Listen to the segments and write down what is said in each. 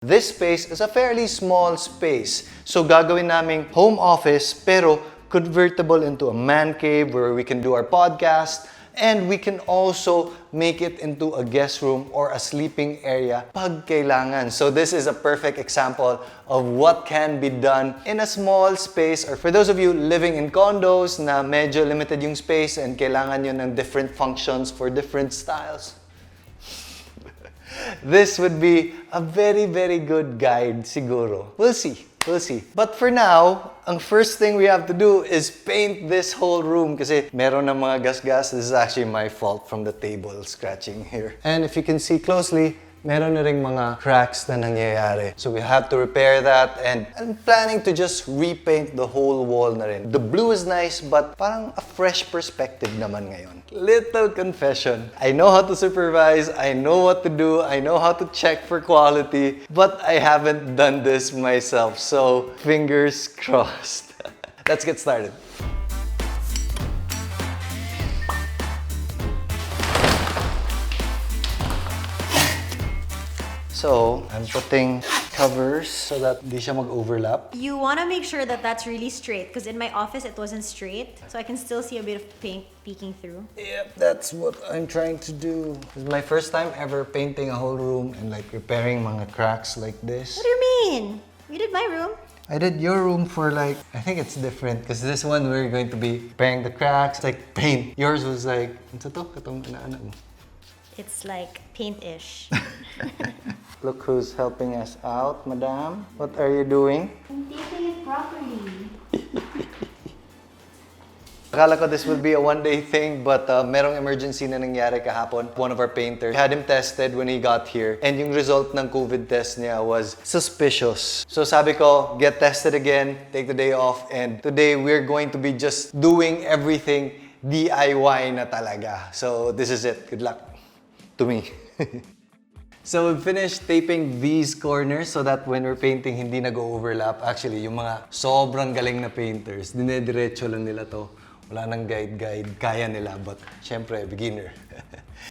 This space is a fairly small space. So gagawin naming home office pero convertible into a man cave where we can do our podcast. And we can also make it into a guest room or a sleeping area pag kailangan. So this is a perfect example of what can be done in a small space, or for those of you living in condos na medyo limited yung space and kailangan nyo ng different functions for different styles. This would be a very, very good guide siguro. We'll see. We'll see. But for now, ang first thing we have to do is paint this whole room kasi meron ng mga gas-gas. This is actually my fault from the table scratching here. And if you can see closely, meron na ring mga cracks na nangyayari. So we have to repair that, and I'm planning to just repaint the whole wall na rin. The blue is nice, but parang a fresh perspective naman ngayon. Little confession. I know how to supervise, I know what to do, I know how to check for quality, but I haven't done this myself. So fingers crossed. Let's get started. So, I'm putting covers so that di siya mag-overlap. You want to make sure that that's really straight, because in my office it wasn't straight, so I can still see a bit of paint peeking through. Yep, that's what I'm trying to do. This is my first time ever painting a whole room and like repairing mga cracks like this. What do you mean? You did my room. I did your room for like, I think it's different because this one we're going to be repairing the cracks, like paint. Yours was like, ano to? Katong inaanak mo. It's like paint-ish. Look who's helping us out, madam. What are you doing? I'm taping it properly. Akala ko this would be a one-day thing, but merong emergency na nangyari kahapon. One of our painters had him tested when he got here, and yung result ng COVID test niya was suspicious. So sabi ko, get tested again, take the day off, and today we're going to be just doing everything DIY na talaga. So this is it. Good luck to me. So we finished taping these corners so that when we're painting, hindi nag-overlap. Actually, yung mga sobrang galing na painters, dinediretso lang nila to. Wala nang guide, kaya nila, but syempre, beginner.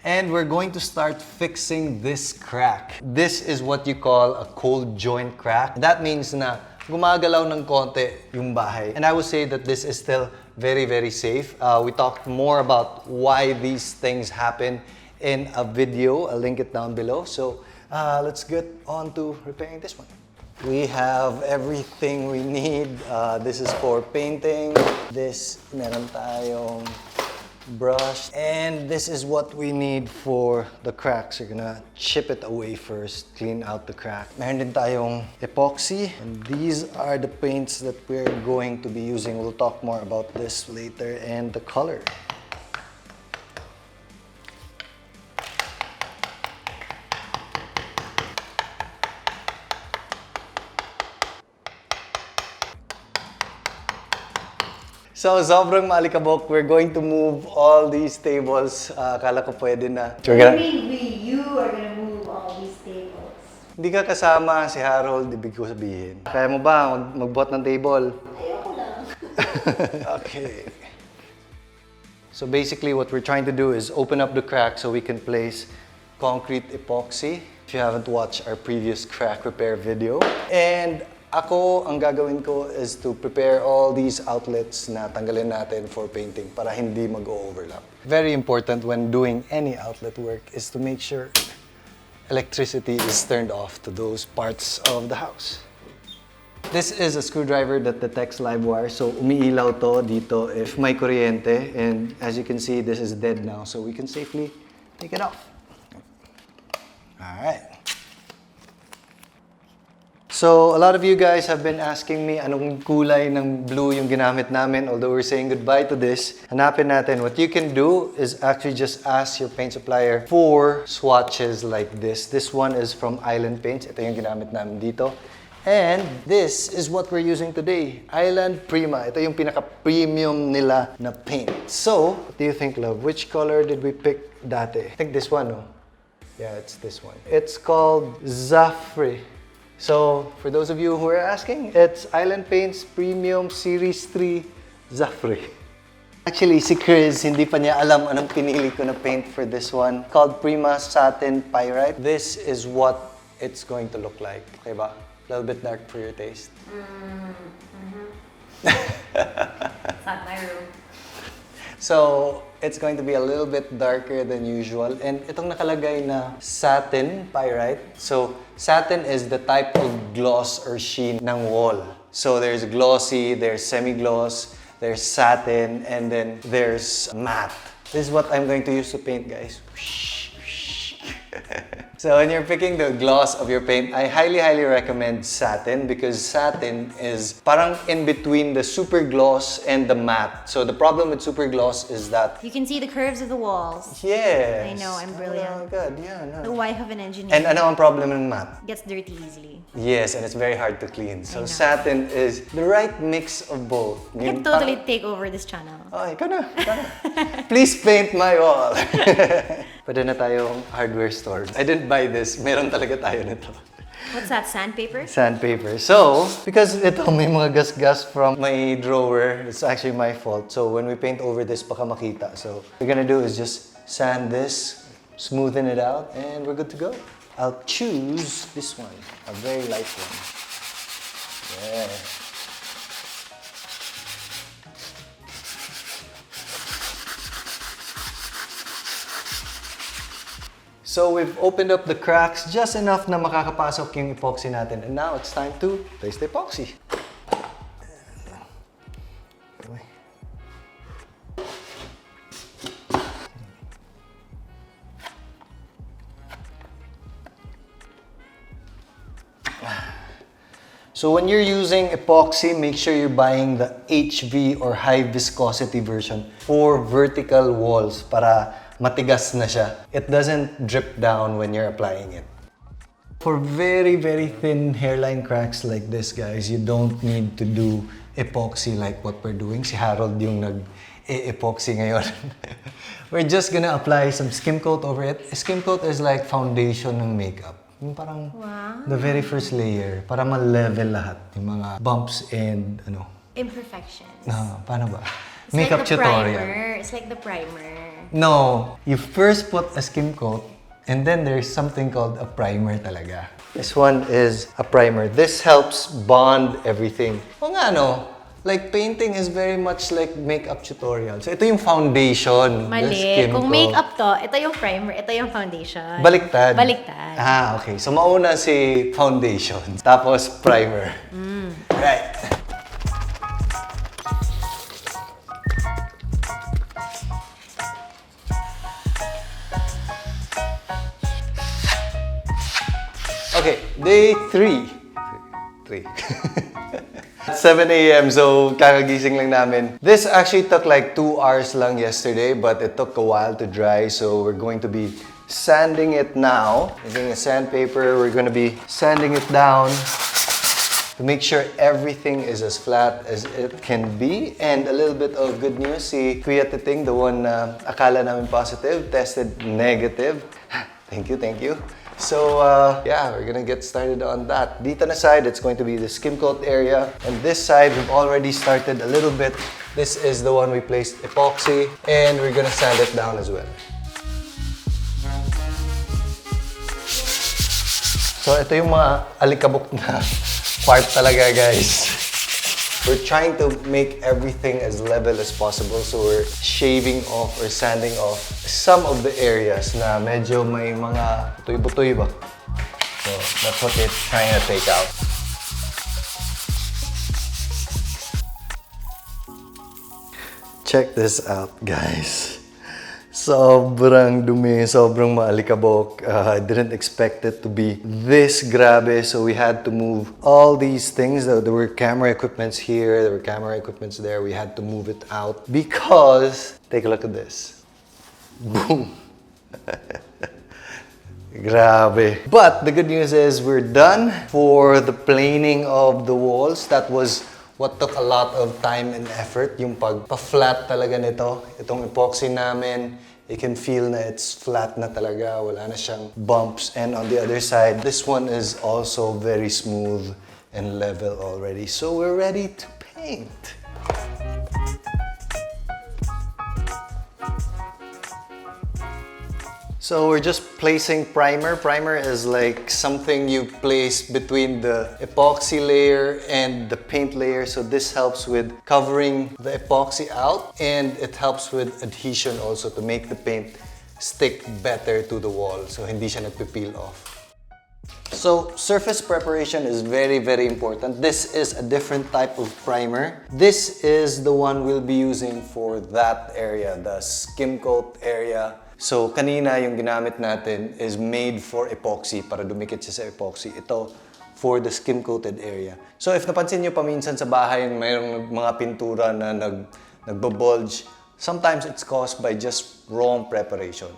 And we're going to start fixing this crack. This is what you call a cold joint crack. That means na gumagalaw ng konti yung bahay. And I would say that this is still very, very safe. We talked more about why these things happen in a video. I'll link it down below. So let's get on to repairing this one. We have everything we need. This is for painting. This, meron tayong brush. And this is what we need for the cracks. You're gonna chip it away first, clean out the crack. Meron din tayong epoxy. And these are the paints that we're going to be using. We'll talk more about this later. And the color. So, sobrang maalikabok. We're going to move all these tables. Akala ko pwede na. What do you mean you are gonna move all these tables? Hindi ka kasama si Harold, ibig ko sabihin. Kaya mo ba magbuhat ng table? Ayoko lang. Okay. So basically what we're trying to do is open up the crack so we can place concrete epoxy. If you haven't watched our previous crack repair video. And ako, ang gagawin ko is to prepare all these outlets na tanggalin natin for painting para hindi mag-overlap. Very important when doing any outlet work is to make sure electricity is turned off to those parts of the house. This is a screwdriver that detects live wire, so umiilaw to dito if may kuryente, and as you can see, this is dead now, so we can safely take it off. Alright. So, a lot of you guys have been asking me anong kulay ng blue yung ginamit namin, although we're saying goodbye to this. Hanapin natin. What you can do is actually just ask your paint supplier for swatches like this. This one is from Island Paints. Ito yung ginamit namin dito. And this is what we're using today. Island Prima. Ito yung pinaka-premium nila na paint. So, what do you think, love? Which color did we pick dati? I think this one, no? Yeah, it's this one. It's called Zafre. So, for those of you who are asking, it's Island Paints Premium Series 3 Zafre. Actually, si Chris, hindi pa niya alam anong pinili ko na paint for this one. Called Prima Satin Pyrite. This is what it's going to look like. Okay ba? A little bit dark for your taste. It's not my room. So, it's going to be a little bit darker than usual. And itong nakalagay na satin pyrite. So, satin is the type of gloss or sheen ng wall. So, there's glossy, there's semi-gloss, there's satin, and then there's matte. This is what I'm going to use to paint, guys. So when you're picking the gloss of your paint, I highly recommend satin because satin is parang in between the super gloss and the matte. So the problem with super gloss is that You can see the curves of the walls. yes. I know, I'm brilliant. Oh, good, yeah, The no. wife of an engineer. And ano ang problem ng matte? Gets dirty easily. Yes, and it's very hard to clean. So know. satin is the right mix of both. I can totally take over this channel. Oh, ikaw na. Please paint my wall. Pwede na tayong hardware store. I didn't buy this. Meron talaga tayo nito. What's that, sandpaper? Sandpaper. So, because ito may mga gas-gas from my drawer, it's actually my fault. So, when we paint over this, baka makita. So, what we're gonna do is just sand this, smoothen it out, and we're good to go. I'll choose this one, a very light one. Yeah. So we've opened up the cracks just enough na makakapasok yung epoxy natin. And now it's time to place the epoxy. So when you're using epoxy, make sure you're buying the HV or high viscosity version for vertical walls para matigas na siya. It doesn't drip down when you're applying it. For very thin hairline cracks like this, guys, you don't need to do epoxy like what we're doing. Si Harold yung nag-epoxy ngayon. We're just gonna apply some skim coat over it. Skim coat is like foundation ng makeup. Yung parang the very first layer para ma-level lahat yung mga bumps and Imperfections. paano ba? It's Makeup like the tutorial. primer. It's like the primer. No, you first put a skim coat and then there's something called a primer talaga. This one is a primer. This helps bond everything. O nga like painting is very much like makeup tutorial. So ito yung foundation. the Mali. skim Kung coat. makeup to, ito yung primer, ito yung foundation. Baliktad. Baliktad. Ah, okay. So mauna si foundation, tapos primer. Right. Okay, day 3. 7 a.m. So, kakagising lang namin. This actually took like 2 hours lang yesterday, but it took a while to dry. So, we're going to be sanding it now. Using a sandpaper, we're going to be sanding it down to make sure everything is as flat as it can be. And a little bit of good news, si Kuya Titing, the one na akala namin positive, tested negative. Thank you. So, yeah, we're gonna get started on that. Dito na side, it's going to be the skim coat area. And this side, we've already started a little bit. This is the one we placed epoxy. And we're gonna sand it down as well. So, ito yung mga alikabok na part talaga, guys. We're trying to make everything as level as possible. So we're shaving off or sanding off some of the areas na medyo may mga butoy-butoy ba. So that's what it's trying to take out. Check this out, guys. Sobrang dumi, sobrang maalikabok. I didn't expect it to be this grabe, so we had to move all these things. There were camera equipments here, there were camera equipments there. We had to move it out because, take a look at this. Boom. Grabe. But the good news is we're done for the planing of the walls. That was what took a lot of time and effort, yung pagpa-flat talaga nito. Itong epoxy namin, you can feel na it's flat na talaga, wala na siyang bumps. And on the other side, this one is also very smooth and level already. So we're ready to paint. So we're just placing primer. Primer is like something you place between the epoxy layer and the paint layer. So this helps with covering the epoxy out, and it helps with adhesion also to make the paint stick better to the wall. So hindi siya nagpipeel off. So surface preparation is very, very important. This is a different type of primer. This is the one we'll be using for that area, the skim coat area. So kanina yung ginamit natin is made for epoxy, para dumikit siya sa epoxy. Ito for the skim coated area. So if napansin nyo paminsan sa bahay mayroong mga pintura na nagbabulge, sometimes it's caused by just wrong preparation.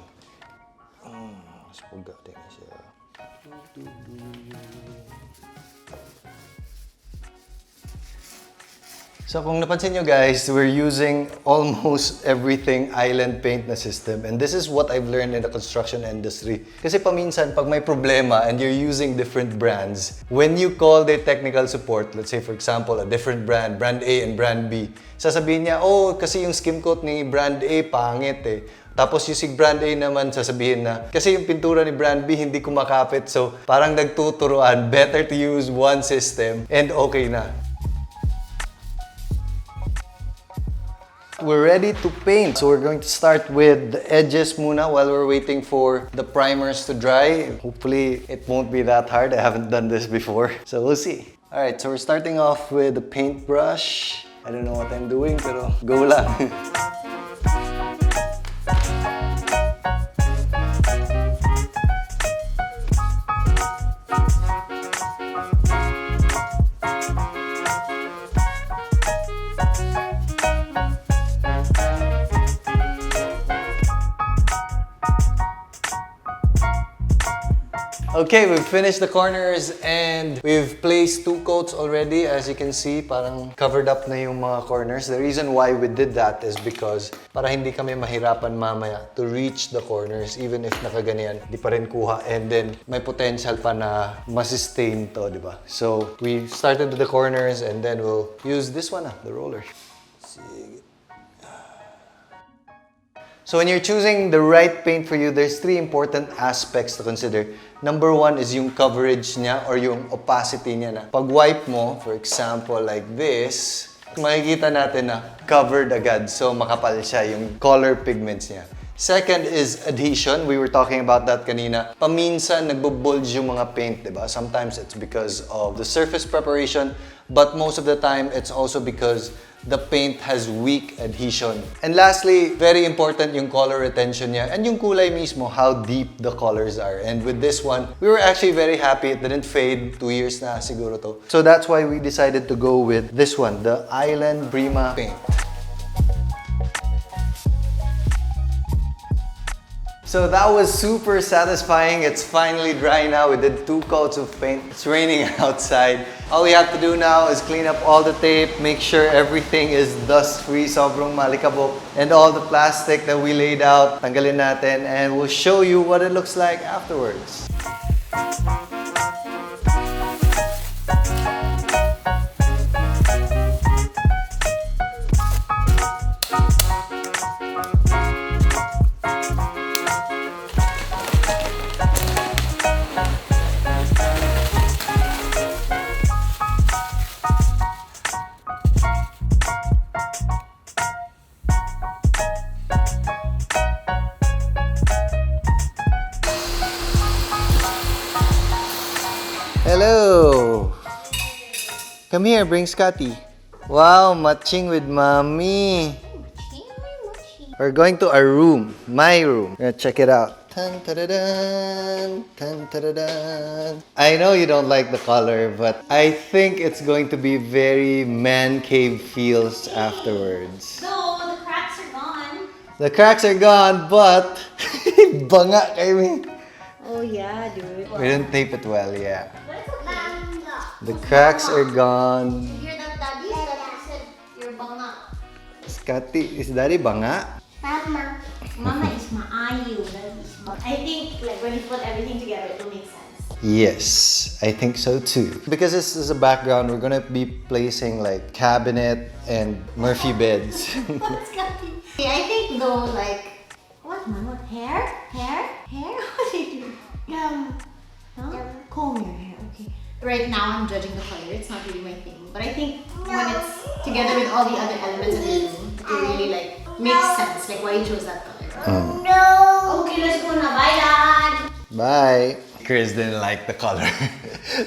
So kung napansin nyo guys, we're using almost everything island paint na system, and this is what I've learned in the construction industry. Kasi paminsan pag may problema and you're using different brands, when you call the technical support, let's say for example a different brand, brand A and brand B, sasabihin niya, oh kasi yung skim coat ni brand A pangit eh. Tapos yung si brand A naman sasabihin na, kasi yung pintura ni brand B hindi kumakapit, so parang nagtuturuan, better to use one system and okay na. We're ready to paint. So we're going to start with the edges muna while we're waiting for the primers to dry. Hopefully it won't be that hard. I haven't done this before. So we'll see. Alright, so we're starting off with the paintbrush. I don't know what I'm doing, pero go lang. Okay, we've finished the corners and we've placed 2 coats already. As you can see, parang covered up na yung mga corners. The reason why we did that is because para hindi kami mahirapan mamaya to reach the corners. Even if nakaganyan, di pa rin kuha. And then, may potential pa na masistain to, di ba? So, we started with the corners and then we'll use this one, the roller. Sige. So when you're choosing the right paint for you, there's 3 important aspects to consider. Number 1 is yung coverage niya or yung opacity niya na. Pag wipe mo, for example, like this, makikita natin na covered agad. So makapal siya yung color pigments niya. Second is adhesion. We were talking about that kanina. Paminsan nagbo-bulge yung mga paint, diba? Sometimes it's because of the surface preparation, but most of the time it's also because the paint has weak adhesion. And lastly, very important yung color retention niya and yung kulay mismo, how deep the colors are. And with this one, we were actually very happy. It didn't fade. 2 years na siguro to. So that's why we decided to go with this one, the Island Brima paint. So that was super satisfying. It's finally dry now. We did 2 coats of paint. It's raining outside. All we have to do now is clean up all the tape, make sure everything is dust-free, sobrang malikabok, and all the plastic that we laid out, tanggalin natin, and we'll show you what it looks like afterwards. Hello! Come here, bring Scotty. Wow, matching with mommy. We're going to our room, my room. We're gonna check it out. Dun, ta-da-dun, dun, ta-da-dun. I know you don't like the color, but I think it's going to be very man cave feels afterwards. No, the cracks are gone. The cracks are gone, but banga kami. Oh yeah, dude. We didn't tape it well, yeah. The cracks are gone. You hear that, Daddy? Daddy said you're banga. Scotty, is Daddy banga? Mama. Mama is maayu. Daddy is banga. I think like when you put everything together, it will make sense. Yes, I think so too. Because this is a background, we're gonna be placing like cabinet and Murphy beds. What's Scotty? I think though, like, what What, man? What? Hair? Hair? What are you doing? Huh? Comb your hair, okay. Right now, I'm judging the color. It's not really my thing. But I think when it's together with all the other elements of the room, it really like makes sense. Like why you chose that color. No! Okay, let's go na. Bye, Dad! Bye! Chris didn't like the color.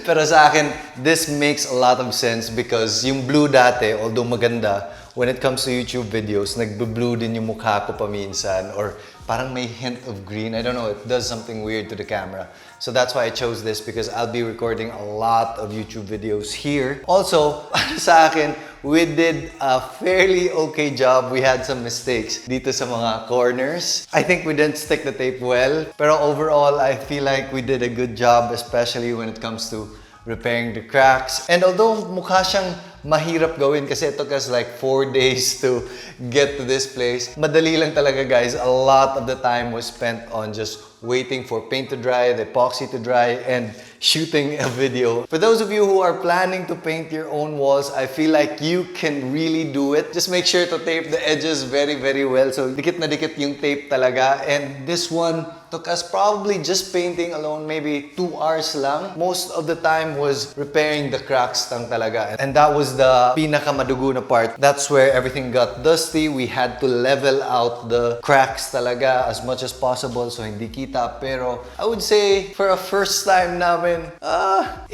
Pero sa akin, this makes a lot of sense because yung blue dati, although maganda, when it comes to YouTube videos, nagbe-blue din yung mukha ko paminsan or parang may hint of green. I don't know, it does something weird to the camera. So that's why I chose this because I'll be recording a lot of YouTube videos here. Also, sa akin, we did a fairly okay job. We had some mistakes dito sa mga corners. I think we didn't stick the tape well. Pero overall, I feel like we did a good job, especially when it comes to repairing the cracks. And although mukha siyang mahirap gawin kasi it took us like 4 days to get to this place, madali lang talaga guys. A lot of the time was spent on just waiting for paint to dry, the epoxy to dry, and shooting a video. For those of you who are planning to paint your own walls, I feel like you can really do it. Just make sure to tape the edges very, very well. So dikit na dikit yung tape talaga. And this one took us probably just painting alone, maybe 2 hours lang. Most of the time was repairing the cracks lang talaga. And that was the pinakamadugo na part. That's where everything got dusty. We had to level out the cracks talaga as much as possible so hindi kita. Pero I would say for a first time namin, 80%?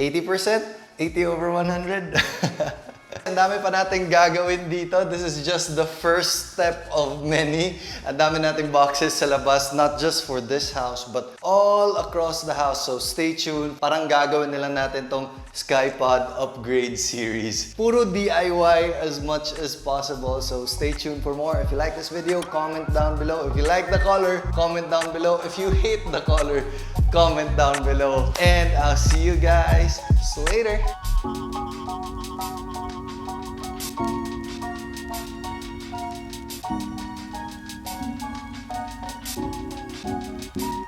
80 over 100? Ang dami pa nating gagawin dito. This is just the first step of many. Ang dami nating boxes sa labas, not just for this house, but all across the house. So stay tuned. Parang gagawin nila natin tong Skypod upgrade series. Puro DIY as much as possible. So stay tuned for more. If you like this video, comment down below. If you like the color, comment down below. If you hate the color, comment down below. And I'll see you guys later.